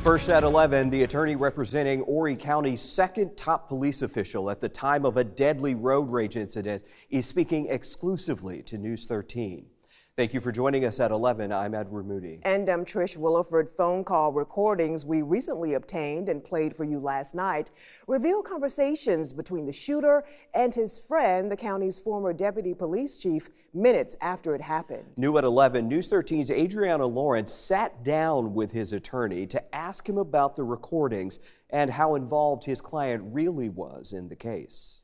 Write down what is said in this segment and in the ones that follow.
First at 11, the attorney representing Horry County's second top police official at the time of a deadly road rage incident is speaking exclusively to News 13. Thank you for joining us at 11. I'm Edward Moody. And I'm Trish Williford. Phone call recordings we recently obtained and played for you last night reveal conversations between the shooter and his friend, the county's former deputy police chief, minutes after it happened. New at 11, News 13's Adriana Lawrence sat down with his attorney to ask him about the recordings and how involved his client really was in the case.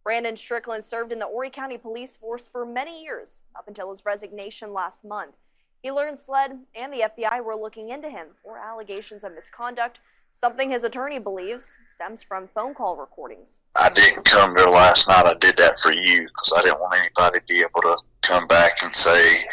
Brandon Strickland served in the Horry County Police Force for many years, up until his resignation last month. He learned SLED and the FBI were looking into him for allegations of misconduct, something his attorney believes stems from phone call recordings. I didn't come there last night. I did that for you because I didn't want anybody to be able to come back and say,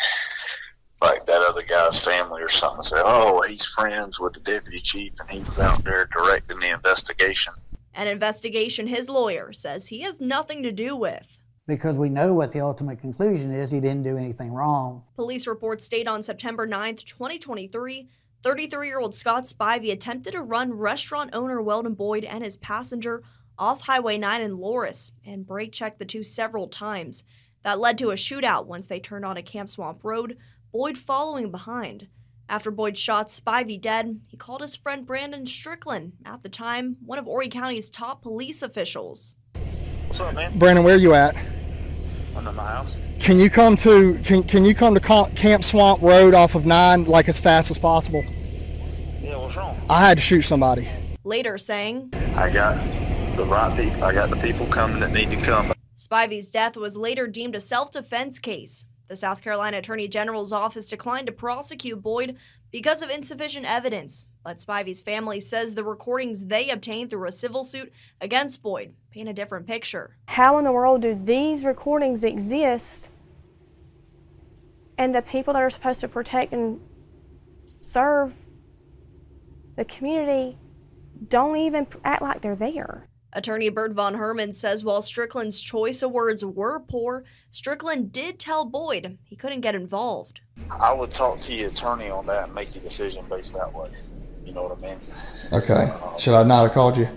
like that other guy's family or something, say, oh, he's friends with the deputy chief and he was out there directing the investigation. An investigation his lawyer says he has nothing to do with. Because we know what the ultimate conclusion is, he didn't do anything wrong. Police reports state on September 9th, 2023, 33-year-old Scott Spivey attempted to run restaurant owner Weldon Boyd and his passenger off Highway 9 in Loris and brake checked the two several times. That led to a shootout once they turned on a Camp Swamp Road, Boyd following behind. After Boyd shot Spivey dead, he called his friend Brandon Strickland, at the time one of Horry County's top police officials. What's up, man? Brandon, where are you at? I'm in my house. Can you come to Camp Swamp Road off of 9 like as fast as possible? Yeah, what's wrong? I had to shoot somebody. Later saying, I got the right people. I got the people coming that need to come. Spivey's death was later deemed a self-defense case. The South Carolina Attorney General's office declined to prosecute Boyd because of insufficient evidence, but Spivey's family says the recordings they obtained through a civil suit against Boyd paint a different picture. How in the world do these recordings exist and the people that are supposed to protect and serve the community don't even act like they're there? Attorney Bert Von Herman says while Strickland's choice of words were poor, Strickland did tell Boyd he couldn't get involved. I would talk to your attorney on that and make your decision based that way. You know what I mean? Okay. Should I not have called you?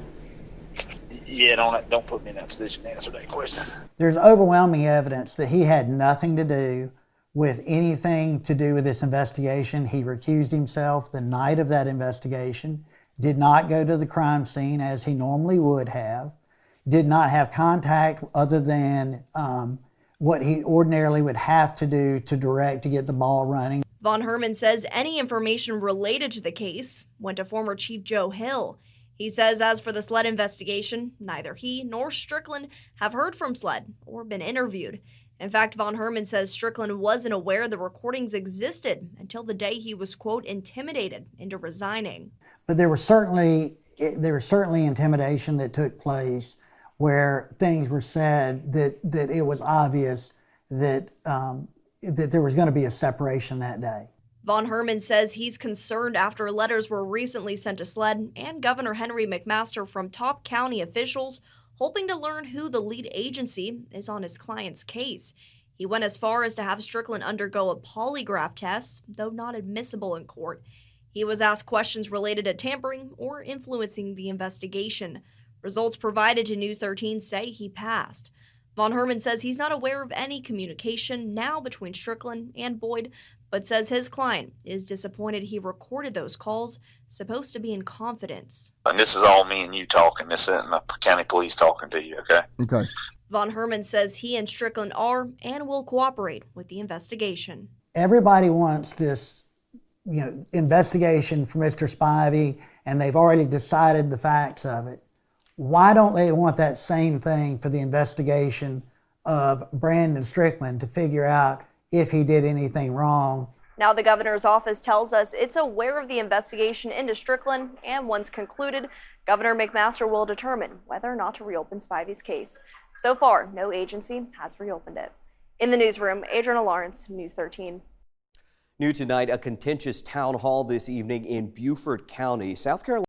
Yeah, don't put me in that position to answer that question. There's overwhelming evidence that he had nothing to do with anything to do with this investigation. He recused himself the night of that investigation, did not go to the crime scene as he normally would have, did not have contact other than what he ordinarily would have to do to direct to get the ball running. Von Herman says any information related to the case went to former Chief Joe Hill. He says as for the SLED investigation, neither he nor Strickland have heard from SLED or been interviewed. In fact, Von Herman says Strickland wasn't aware the recordings existed until the day he was, quote, intimidated into resigning. But there was certainly intimidation that took place where things were said that it was obvious that there was going to be a separation that day. Von Herman says he's concerned after letters were recently sent to SLED and Governor Henry McMaster from top county officials hoping to learn who the lead agency is on his client's case. He went as far as to have Strickland undergo a polygraph test, though not admissible in court. He was asked questions related to tampering or influencing the investigation. Results provided to News 13 say he passed. Von Herman says he's not aware of any communication now between Strickland and Boyd, but says his client is disappointed he recorded those calls, supposed to be in confidence. And this is all me and you talking. This isn't the county police talking to you, okay? Okay. Von Herman says he and Strickland are and will cooperate with the investigation. Everybody wants this investigation for Mr. Spivey, and they've already decided the facts of it. Why don't they want that same thing for the investigation of Brandon Strickland to figure out if he did anything wrong? Now the governor's office tells us it's aware of the investigation into Strickland, and once concluded, Governor McMaster will determine whether or not to reopen Spivey's case. So far, no agency has reopened it. In the newsroom, Adriana Lawrence, News 13. New tonight, a contentious town hall this evening in Beaufort County, South Carolina.